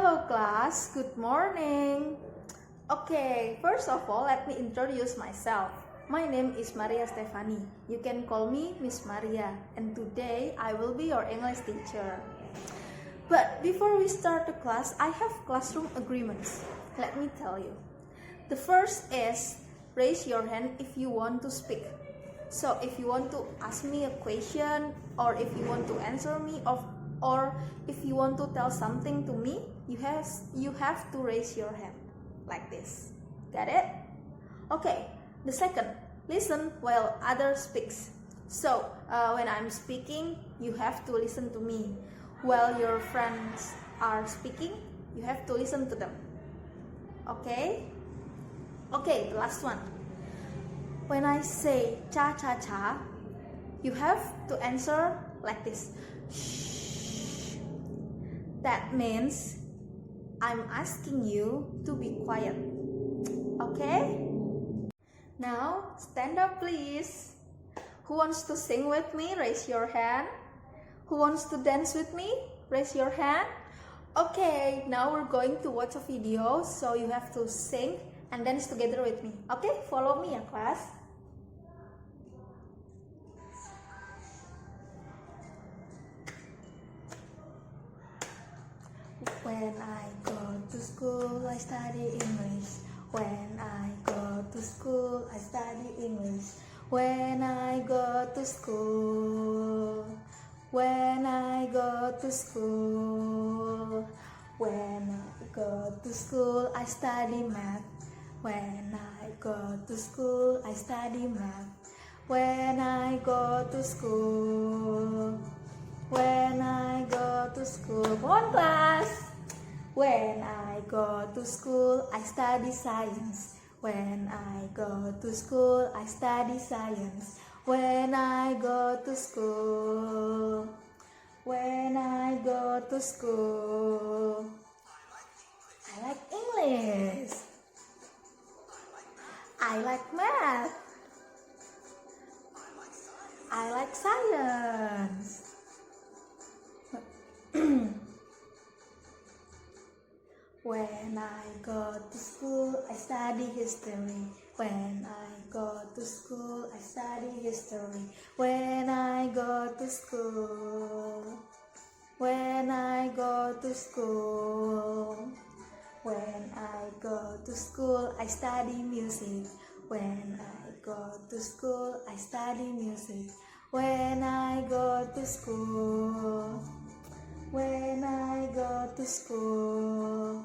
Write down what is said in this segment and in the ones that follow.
Hello class, good morning. Okay, first of all, let me introduce myself. My name is Maria Stefani. You can call me Miss Maria, and today I will be your English teacher. But before we start the class, I have classroom agreements. Let me tell you. The first is raise your hand if you want to speak. So if you want to ask me a question, or if you want to answer me, or if you want to tell something to me, you have to raise your hand like this. Got it? Okay. The second, listen while others speaks. So when I'm speaking, you have to listen to me. While your friends are speaking, you have to listen to them. Okay? Okay, the last one. When I say cha cha cha, you have to answer like this. Shh. That means I'm asking you to be quiet. Okay? Now, stand up please. Who wants to sing with me? Raise your hand. Who wants to dance with me? Raise your hand. Okay, now we're going to watch a video, so you have to sing and dance together with me. Okay, follow me ya class. When I go to school, I study English. When I go to school, I study English. When I go to school. When I go to school. When I go to school, I study math. When I go to school, I study math. When I go to school. When I go to school. Come on class. When I go to school, I study science. When I go to school, I study science. When I go to school. When I go to school. I like English. I like math. I like science. When I go to school, I study history. When I go to school, I study history. When I go to school. When I go to school. When I go to school, I study music. When I go to school, I study music. When I go to school. When I go to school.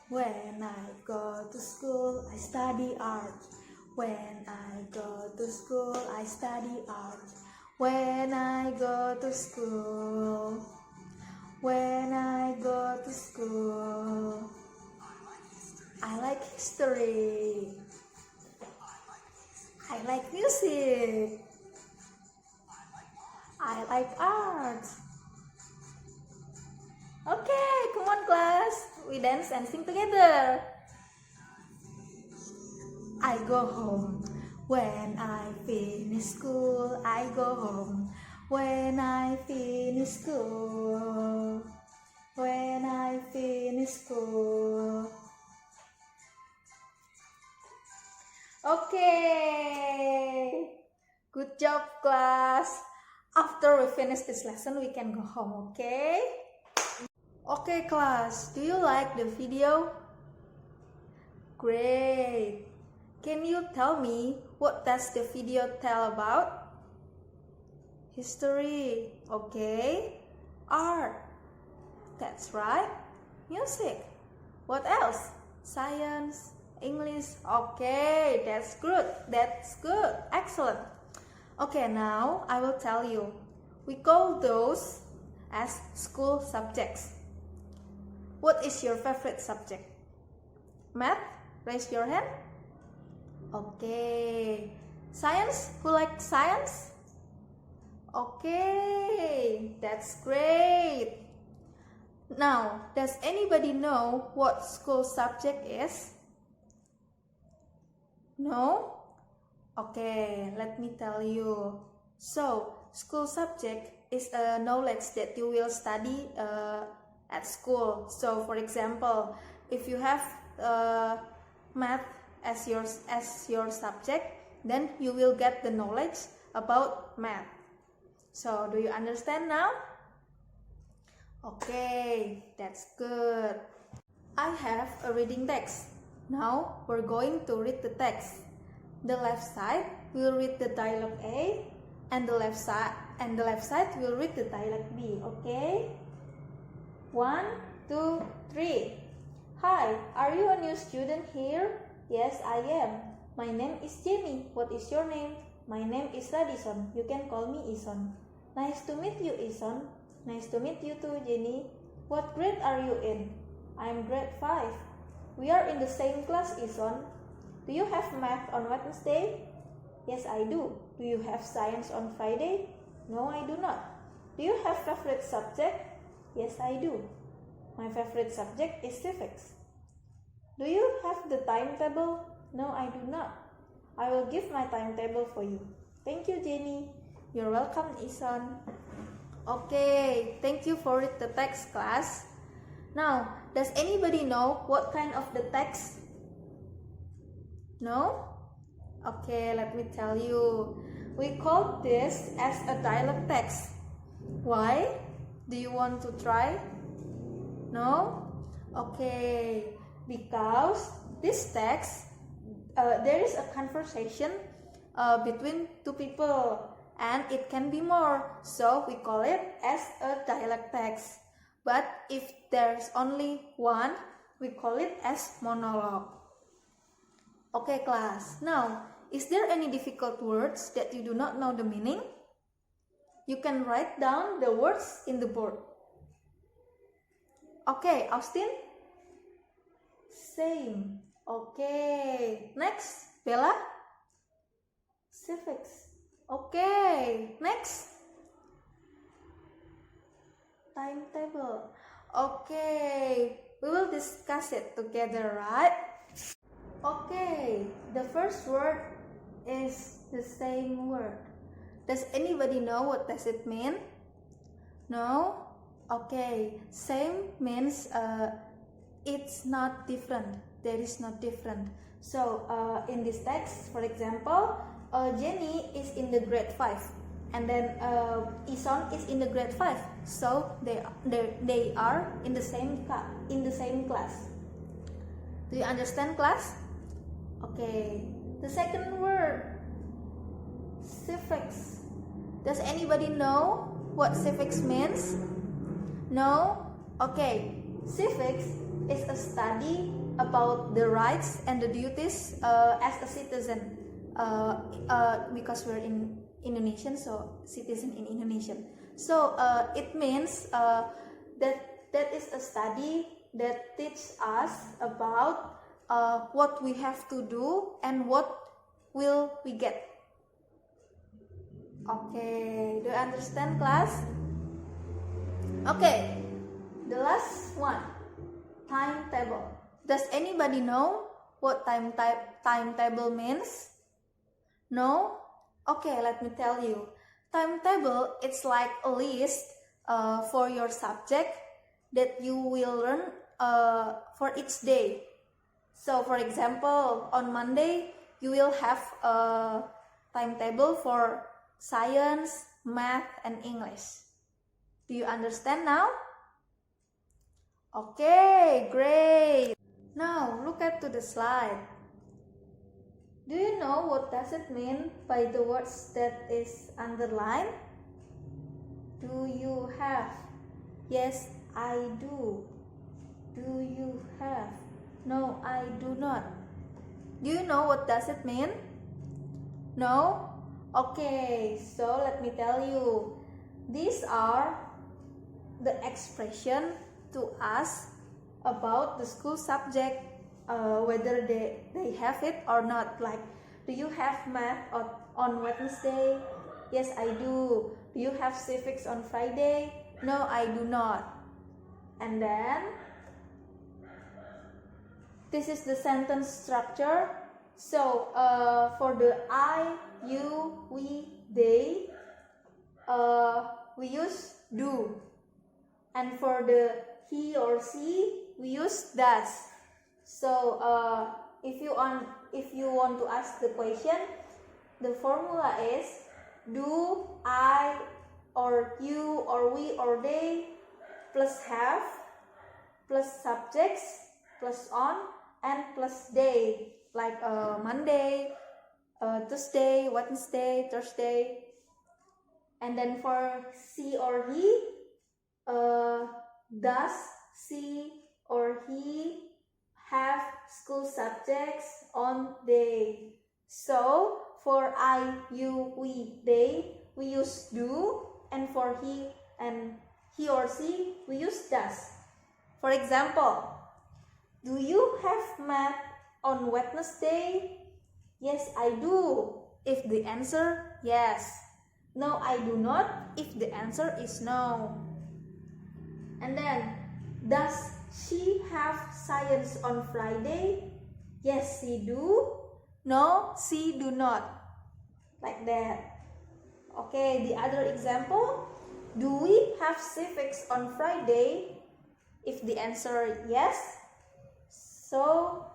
When I go to school, I study art. When I go to school, I study art. When I go to school. When I go to school. I like history. I like music. I like art. Okay, come on class, we dance and sing together. I go home. When I finish school, I go home. When I finish school. When I finish school. Okay, good job class. After we finish this lesson, we can go home, okay? Okay class, do you like the video? Great! Can you tell me what does the video tell about? History, okay. Art, that's right. Music, what else? Science, English, okay, that's good, excellent. Okay, now I will tell you. We call those as school subjects. What is your favorite subject? Math? Raise your hand. Okay. Science? Who likes science? Okay, that's great. Now, does anybody know what school subject is? No? Okay, let me tell you. So, school subject is a knowledge that you will study at school. So for example, if you have math as your subject, then you will get the knowledge about math. So do you understand now? Okay, that's good. I have a reading text. Now we're going to read the text. The left side will read the dialogue A, and the left side will read the dialogue B. Okay? 1, 2, 3. Hi, are you a new student here? Yes, I am. My name is Jenny. What is your name? My name is Radisson. You can call me Ison. Nice to meet you, Ison. Nice to meet you too, Jenny. What grade are you in? I'm grade 5. We are in the same class, Ison. Do you have math on Wednesday? Yes, I do. Do you have science on Friday? No, I do not. Do you have favorite subject? Yes, I do. My favorite subject is civics. Do you have the timetable? No, I do not. I will give my timetable for you. Thank you, Jenny. You're welcome, Ison. Okay, thank you for the text, class. Now, does anybody know what kind of the text? No? Okay, let me tell you. We call this as a dialogue text. Why? Do you want to try? No? Okay, because this text, there is a conversation between two people, and it can be more, so we call it as a dialogue text. But if there's only one, we call it as monologue. Okay, class. Now, is there any difficult words that you do not know the meaning? You can write down the words in the board. Okay, Austin? Same. Okay. Next, Bella? Civics. Okay. Next. Timetable. Okay. We will discuss it together, right? Okay. The first word is the same word. Does anybody know what does it mean? No? Okay. Same means it's not different. There is not different. So in this text, for example, Jenny is in the grade 5, and then Ison is in the grade 5. So they are in the same class. Do you understand, class? Okay. The second word, civics. Does anybody know what civics means? No? Okay. Civics is a study about the rights and the duties as a citizen, because we're in Indonesian, so citizen in Indonesian. So it means that is a study that teaches us about what we have to do and what will we get. Okay, do you understand, class? Okay, the last one, timetable. Does anybody know what timetable means? No? Okay, let me tell you. Timetable, it's like a list for your subject that you will learn for each day. So for example, on Monday, you will have a timetable for science, math, and English. Do you understand now? Okay, great. Now look at to the slide. Do you know what does it mean by the words that is underlined? Do you have? Yes, I do. Do you have? No, I do not. Do you know what does it mean? No? Okay, so let me tell you. These are the expression to us about the school subject, whether they have it or not. Like, do you have math on Wednesday? Yes, I do. Do you have civics on Friday? No, I do not. And then this is the sentence structure. So for the I, you, we, they, we use do. And for the he or she, we use does. So if you want to ask the question, the formula is do, I, or you, or we, or they, plus have, plus subjects, plus on, and plus day, like Monday, Tuesday, Wednesday, Thursday. And then for she or he, does she or he have school subjects on day? So for I, you, we, they, we use do, and for he or she, we use does. For example, do you have math on Wednesday? Yes, I do, if the answer yes. No, I do not, if the answer is no. And then, does she have science on Friday? Yes, she do. No, she do not. Like that. Okay, the other example. Do we have civics on Friday? If the answer yes, so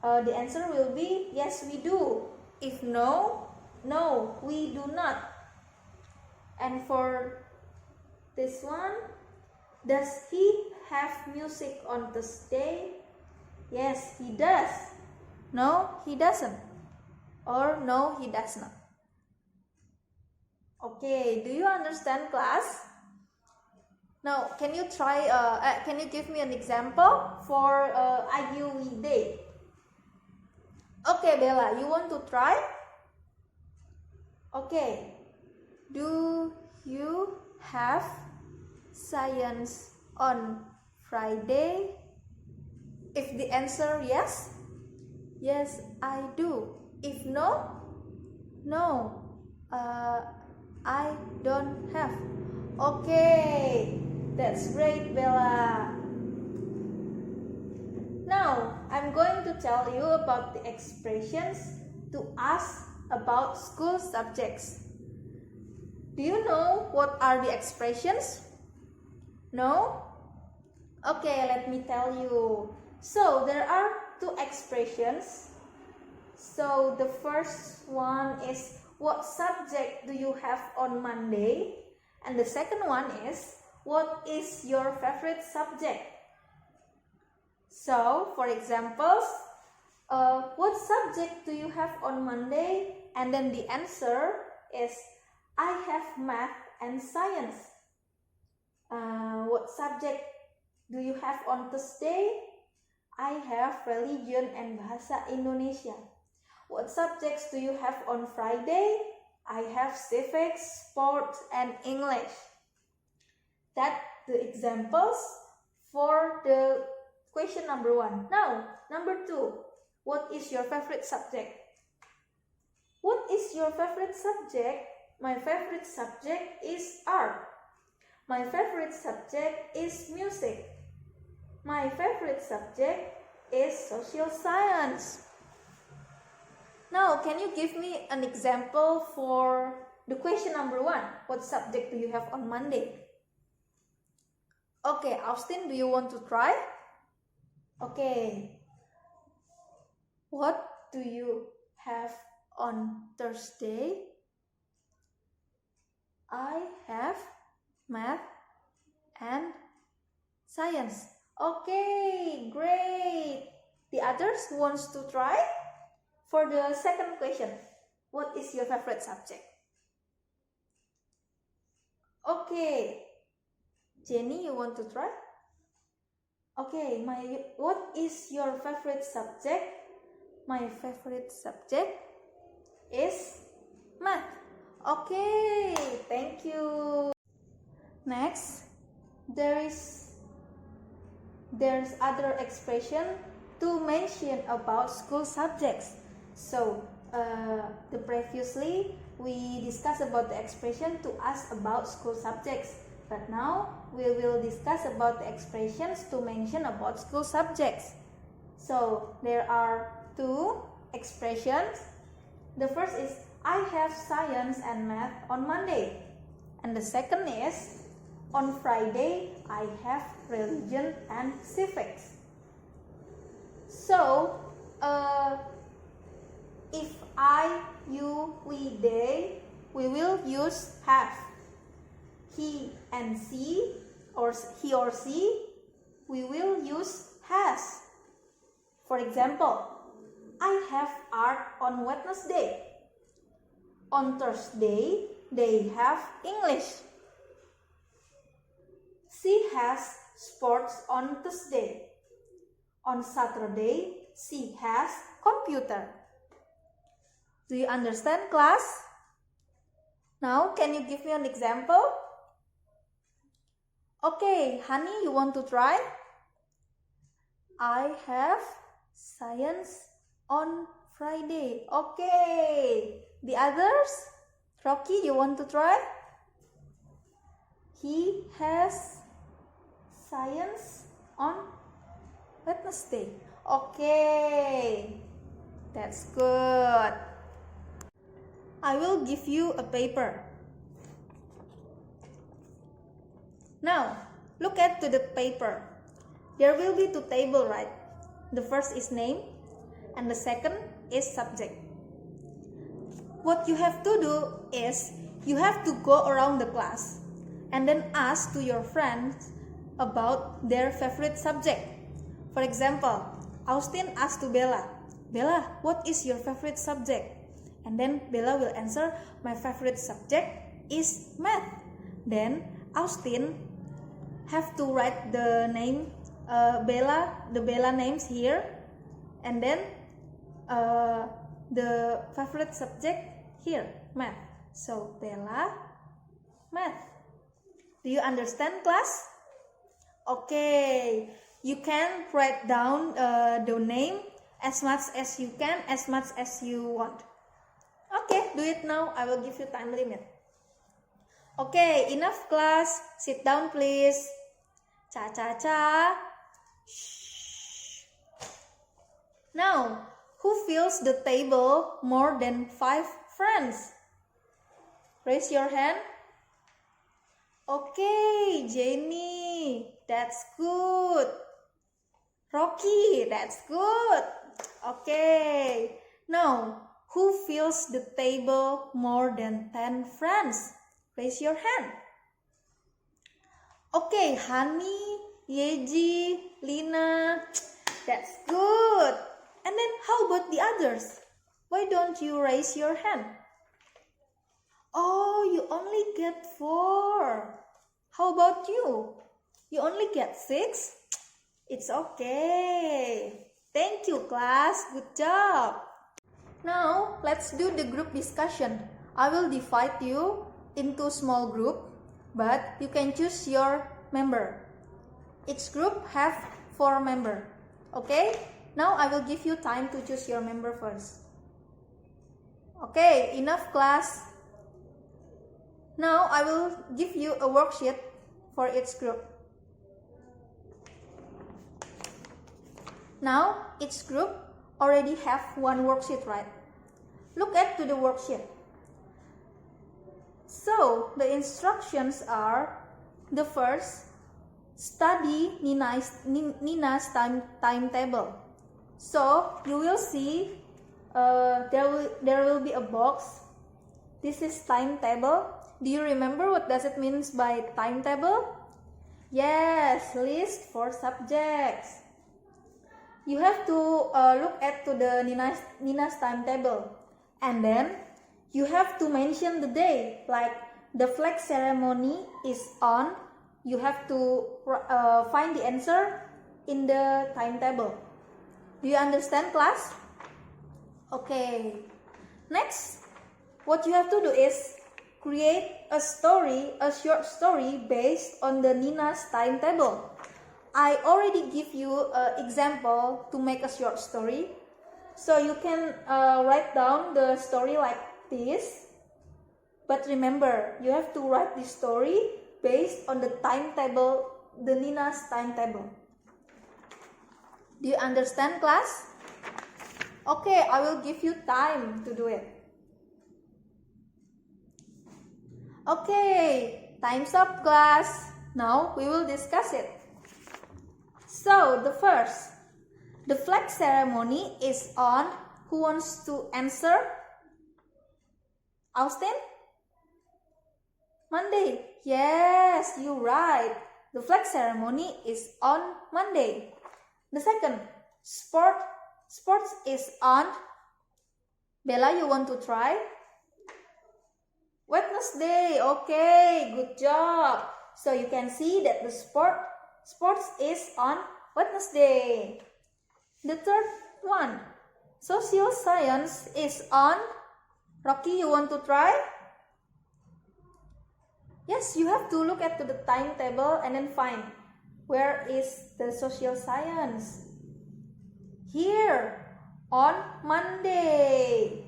the answer will be yes, we do. If no, no, we do not. And for this one, does he have music on Thursday? Yes, he does. No, he doesn't. Or no, he does not. Okay, do you understand, class? Now, can you try? Can you give me an example for IUV day? Okay, Bella, you want to try? Okay. Do you have science on Friday? If the answer yes, yes, I do. If no, no, I don't have. Okay, that's great, Bella. Now, I'm going to tell you about the expressions to ask about school subjects. Do you know what are the expressions? No? Okay, let me tell you. So, there are two expressions. So, the first one is, what subject do you have on Monday? And the second one is, what is your favorite subject? So, for examples, what subject do you have on Monday? And then the answer is, I have math and science. What subject do you have on Thursday? I have religion and bahasa Indonesia. What subjects do you have on Friday? I have civics, sports, and English. That's the examples for the question number 1. Now, number 2. What is your favorite subject? What is your favorite subject? My favorite subject is art. My favorite subject is music. My favorite subject is social science. Now, can you give me an example for the question number 1? What subject do you have on Monday? Okay, Austin, do you want to try? Okay. What do you have on Thursday? I have math and science. Okay, great. The others wants to try? For the second question, what is your favorite subject? Okay. Jenny, you want to try? Okay, what is your favorite subject? My favorite subject is math. Okay, thank you. Next, there's other expression to mention about school subjects. So, previously we discussed about the expression to ask about school subjects. But now we will discuss about the expressions to mention about school subjects. So, there are two expressions. The first is, I have science and math on Monday. And the second is, On Friday, I have religion and civics. So, if I, you, we, they, we will use have. He and she, or he or she, we will use has. For example, I have art on Wednesday. On Thursday, they have English. She has sports on Tuesday. On Saturday, she has computer. Do you understand, class? Now, can you give me an example? Okay, honey, you want to try? I have science on Friday. Okay. The others? Rocky, you want to try? He has science on Wednesday. Okay. That's good. I will give you a paper. Now, look at to the paper. There will be two tables, right? The first is name and the second is subject. What you have to do is you have to go around the class and then ask to your friends about their favorite subject. For example, Austin asked to Bella, Bella, what is your favorite subject? And then Bella will answer, my favorite subject is math. Then Austin have to write the name the Bella names here, and then the favorite subject here, math. So Bella, math. Do you understand, class? Okay, you can write down the name as much as you can, as much as you want. Okay, do it now. I will give you time limit. Okay, enough class. Sit down, please. Cha-cha-cha. Shh. Now, who fills the table more than 5 friends? Raise your hand. Okay, Jenny. That's good. Rocky, that's good. Okay. Now, who fills the table more than 10 friends? Raise your hand. Okay, Hani, Yeji, Lina, that's good. And then how about the others? Why don't you raise your hand? Oh, you only get 4. How about you? You only get 6? It's okay. Thank you, class. Good job. Now, let's do the group discussion. I will divide you into small group, but you can choose your member. Each group have 4 members. Okay? Now I will give you time to choose your member first. Okay, enough class. Now I will give you a worksheet for each group. Now each group already have one worksheet, right? Look at to the worksheet. So the instructions are: the first, study Nina's timetable. So you will see there will be a box. This is timetable. Do you remember what does it means by timetable? Yes, list for subjects. You have to look at to the Nina's timetable, and then you have to mention the day, like the flag ceremony is on. You have to find the answer in the timetable. Do you understand, class? Okay. Next, what you have to do is create a short story based on the Nina's timetable. I already give you an example to make a short story. So you can write down the story like this. But remember, you have to write the story based on the timetable, the Nina's timetable. Do you understand, class? Okay, I will give you time to do it. Okay, time's up, class. Now we will discuss it. So the flag ceremony is on. Who wants to answer? Austin? Monday. Yes, you're right. The flag ceremony is on Monday. The second, sports is on. Bella, you want to try? Wednesday. Okay, good job. So you can see that the sports is on Wednesday. The third one, social science is on. Rocky, you want to try? Yes, you have to look at the timetable and then find where is the social science. Here on Monday.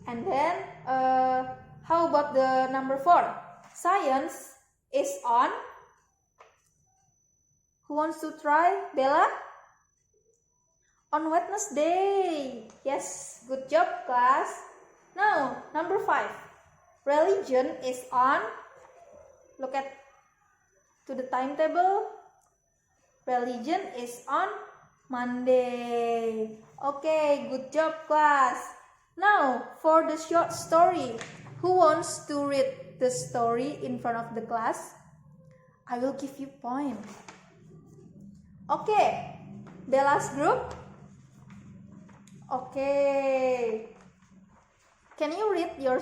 And then how about the number 4? Science is on. Who wants to try? Bella? On Wednesday. Yes, good job class. Now, number 5. Religion is on. Look at to the timetable. Religion is on Monday. Okay, good job class. Now, for the short story, who wants to read the story in front of the class? I will give you point. Okay, Bella's group. Okay. Can you read your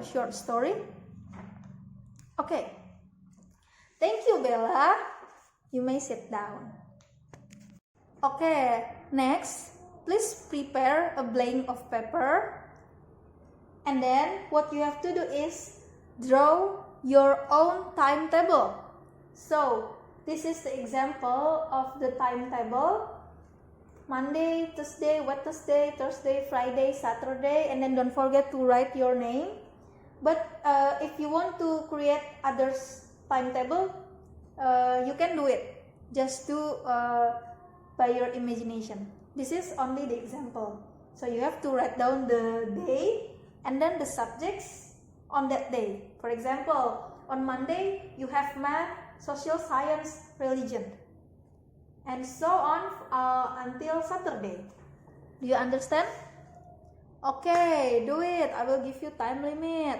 short story? Okay. Thank you, Bella. You may sit down. Okay, next, please prepare a blank of paper. And then what you have to do is draw your own timetable. So, this is the example of the timetable. Monday, Tuesday, Wednesday, Thursday, Friday, Saturday, and then don't forget to write your name. But if you want to create others timetable, you can do it. Just do by your imagination. This is only the example. So you have to write down the day and then the subjects on that day. For example, on Monday you have math, social science, religion, and so on until Saturday. Do you understand? Okay, do it. I will give you time limit.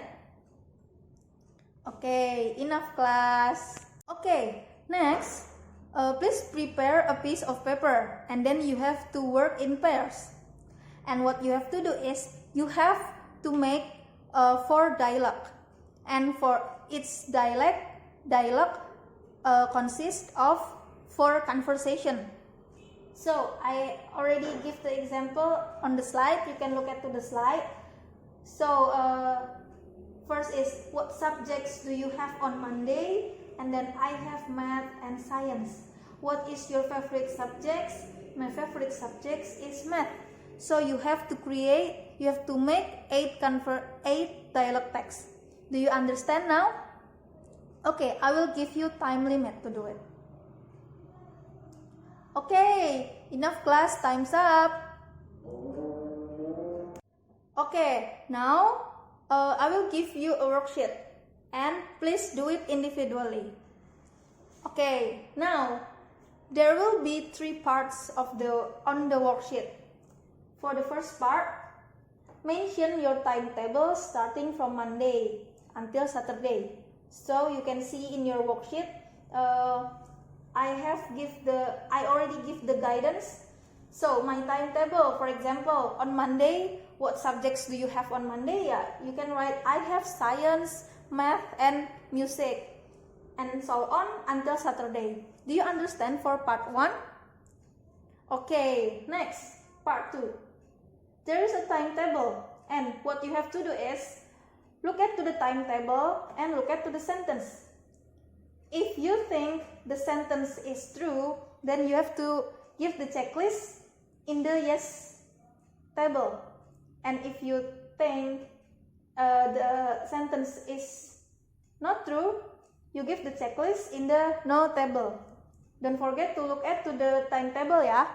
Okay, enough class. Okay, next, please prepare a piece of paper and then you have to work in pairs. And what you have to do is you have to make 4 dialogue. And for each dialogue consists of 4 conversation. So I already give the example on the slide. You can look at the slide. So first is, what subjects do you have on Monday? And then I have math and science. What is your favorite subjects? My favorite subjects is math. So you have to make 8 dialogue texts. Do you understand now? Okay, I will give you time limit to do it. Okay, enough class, time's up. Okay, now I will give you a worksheet and please do it individually. Okay, now there will be 3 parts on the worksheet. For the first part, mention your timetable starting from Monday until Saturday. So you can see in your worksheet, I already give the guidance. So my timetable, for example, on Monday, what subjects do you have on Monday? Yeah, you can write, I have science, math, and music, and so on until Saturday. Do you understand for part 1? Okay, next, part 2. There is a timetable, and what you have to do is look at the timetable and look at the sentence. If you think the sentence is true, then you have to give the checklist in the yes table. And if you think the sentence is not true, you give the checklist in the no table. Don't forget to look at the timetable, yeah?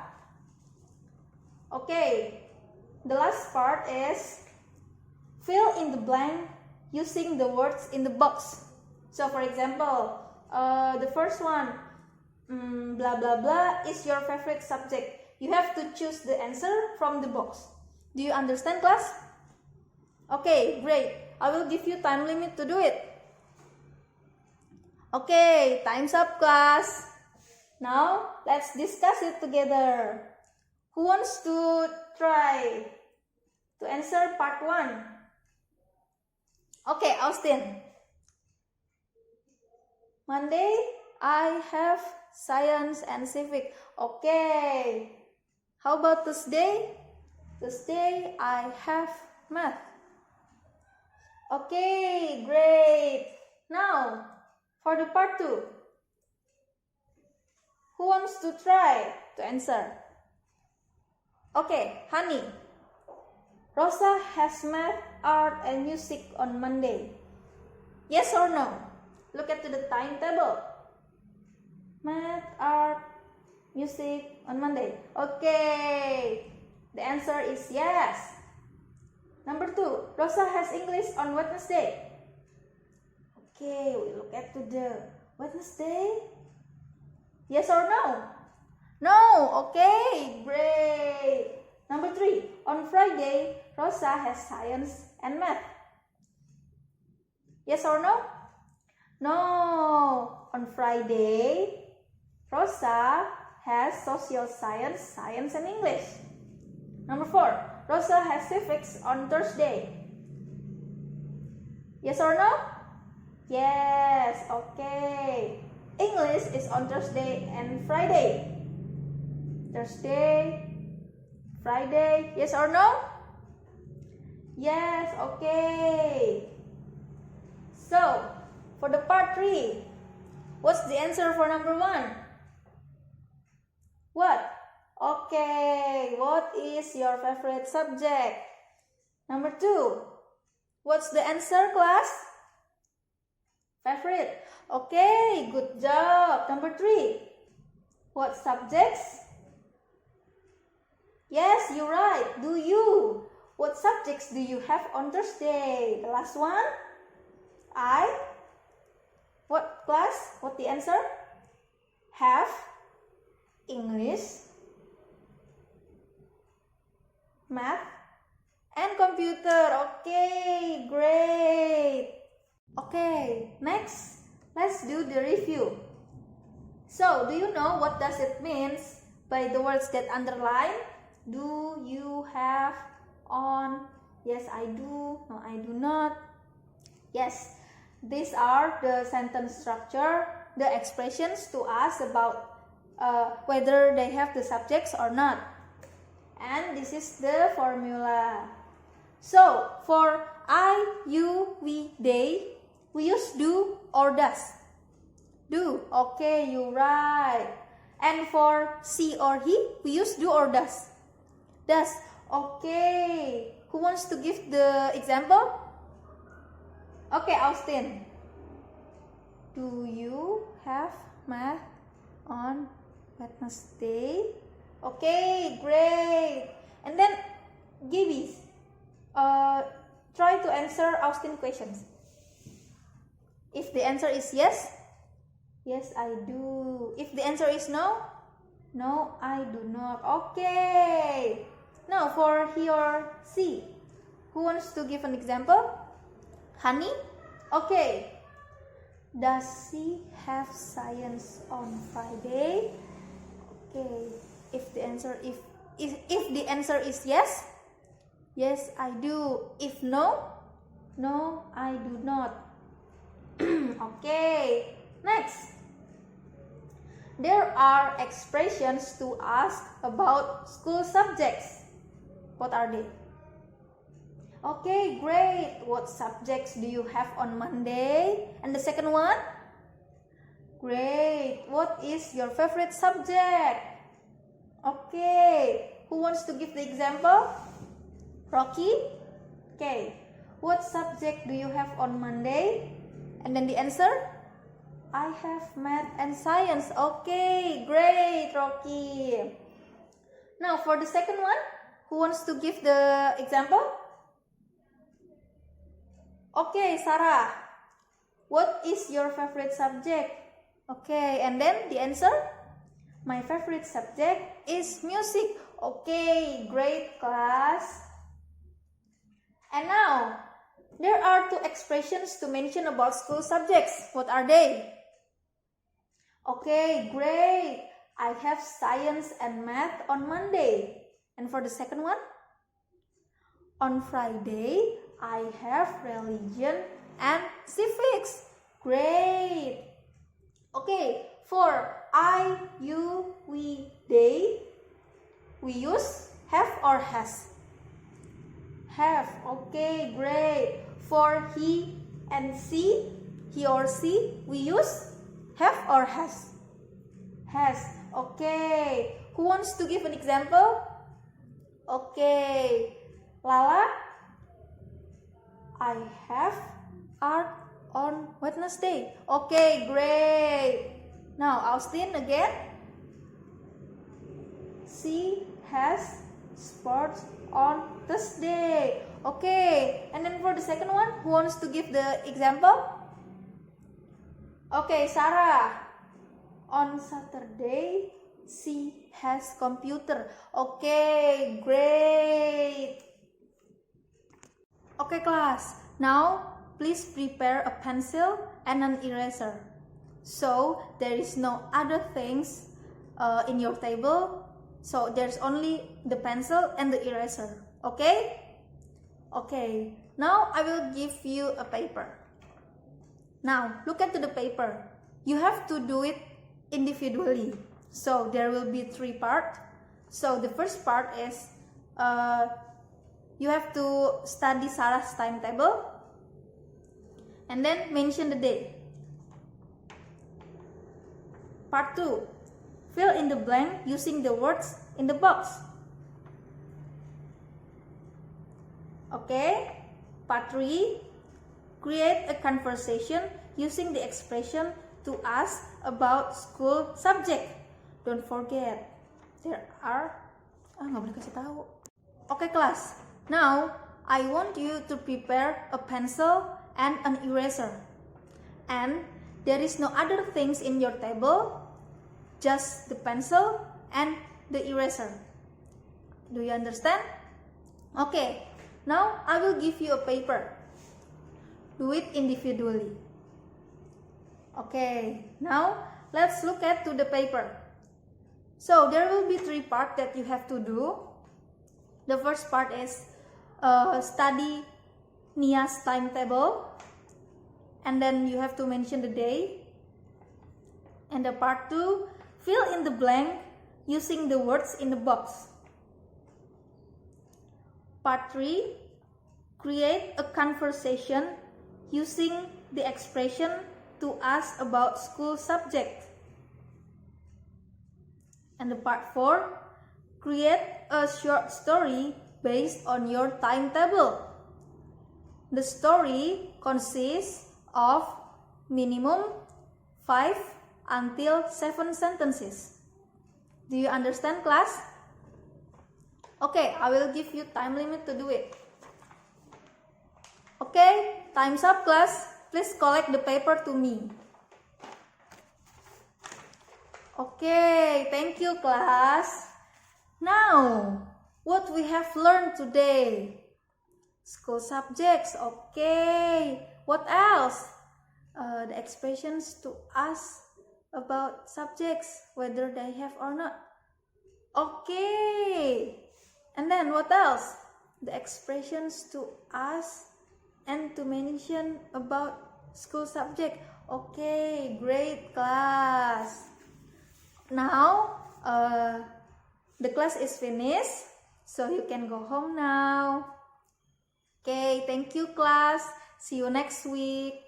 Okay, the last part is fill in the blank using the words in the box. So for example, the first one, blah blah blah is your favorite subject. You have to choose the answer from the box. Do you understand, class? Okay, great. I will give you time limit to do it. Okay, time's up, class. Now, let's discuss it together. Who wants to try to answer part 1? Okay, Austin. Monday, I have science and civic. Okay. How about Tuesday? Tuesday, I have math. Okay, great. Now, for the part 2. Who wants to try to answer? Okay, Honey. Rosa has math, art, and music on Monday. Yes or no? Look at the timetable. Math, art, music on Monday. Okay. The answer is yes. Number 2. Rosa has English on Wednesday. Okay, we look at the Wednesday. Yes or no? No. Okay, great. Number 3. On Friday, Rosa has science and math. Yes or no? No. On Friday, Rosa has social science, science and English. Number 4. Rosa has civics on Thursday. Yes or no? Yes. Okay. English is on Thursday and Friday. Thursday, Friday. Yes or no? Yes. Okay. So, for the part 3, what's the answer for number 1? What? Okay. What is your favorite subject? Number 2. What's the answer, class? Favorite. Okay, good job. Number 3. What subjects? Yes, you're right. Do you? What subjects do you have on Thursday? The last one? What class? What the answer? Have English, math, and computer. Okay, great. Okay, next, let's do the review. So, do you know what does it means by the words that underline? Do you have on? Yes, I do. No, I do not. Yes, these are the sentence structure, the expressions to ask about whether they have the subjects or not. And this is the formula. So, for I, you, we, they, we use do or does. Do. Okay, you're right. And for she or he, we use do or does. Does. Okay. Who wants to give the example? Okay, Austin. Do you have math on Wednesday? Okay, great. And then, Gibby, try to answer Austin's questions. If the answer is yes, yes, I do. If the answer is no, no, I do not. Okay. Now, for he or she, who wants to give an example? Honey? Okay. Does she have science on Friday? Okay. If the answer if the answer is yes, yes, I do. If no, no, I do not. Okay. Next. There are expressions to ask about school subjects. What are they? Okay, great. What subjects do you have on Monday? And the second one? Great. What is your favorite subject? Okay. Who wants to give the example? Rocky? Okay. What subject do you have on Monday? And then the answer? I have math and science. Okay, great, Rocky. Now for the second one, who wants to give the example? Okay, Sarah. What is your favorite subject? Okay, and then the answer? My favorite subject is music. Okay, great class. And now, there are two expressions to mention about school subjects. What are they? Okay, great. I have science and math on Monday. And for the second one? On Friday, I have religion and civics. Great. Okay, for I, you, we, they, we use have or has? Have. Okay, great. For he and she, he or she, we use have or has? Has. Okay. Who wants to give an example? Okay. Lala, I have art on Wednesday. Okay, great. Now, Austin again. She has sports on Thursday. Okay, and then for the second one, who wants to give the example? Okay, Sarah. On Saturday, she has computer. Okay, great. Okay, class. Now, please prepare a pencil and an eraser. So, there is no other things in your table. So, there's only the pencil and the eraser. Okay? Okay. Now, I will give you a paper. Now, look at the paper. You have to do it individually. So, there will be 3 parts. So, the first part is you have to study Sarah's timetable and then mention the day. Part 2. Fill in the blank using the words in the box. Okay. Part 3. Create a conversation using the expression to ask about school subject. Don't forget, there are... nggak boleh kasih tahu. Okay, class. Now, I want you to prepare a pencil and an eraser. And there is no other things in your table, just the pencil and the eraser. Do you understand? Okay, now I will give you a paper. Do it individually. Okay, now let's look at to the paper. So there will be 3 parts that you have to do. The first part is study Nia's timetable, and then you have to mention the day. And the part 2, fill in the blank using the words in the box. Part 3, create a conversation using the expression to ask about school subject. And the part 4, create a short story based on your timetable. The story consists of minimum 5 until 7 sentences. Do you understand, class? Okay, I will give you time limit to do it. Okay, time's up, class. Please collect the paper to me. Okay, thank you, class. Now, what we have learned today? School subjects, okay. What else? The expressions to ask about subjects, whether they have or not. Okay. And then what else? The expressions to ask and to mention about school subject. Okay, great, class. Now, the class is finished, so you can go home now. Okay, thank you, class. See you next week.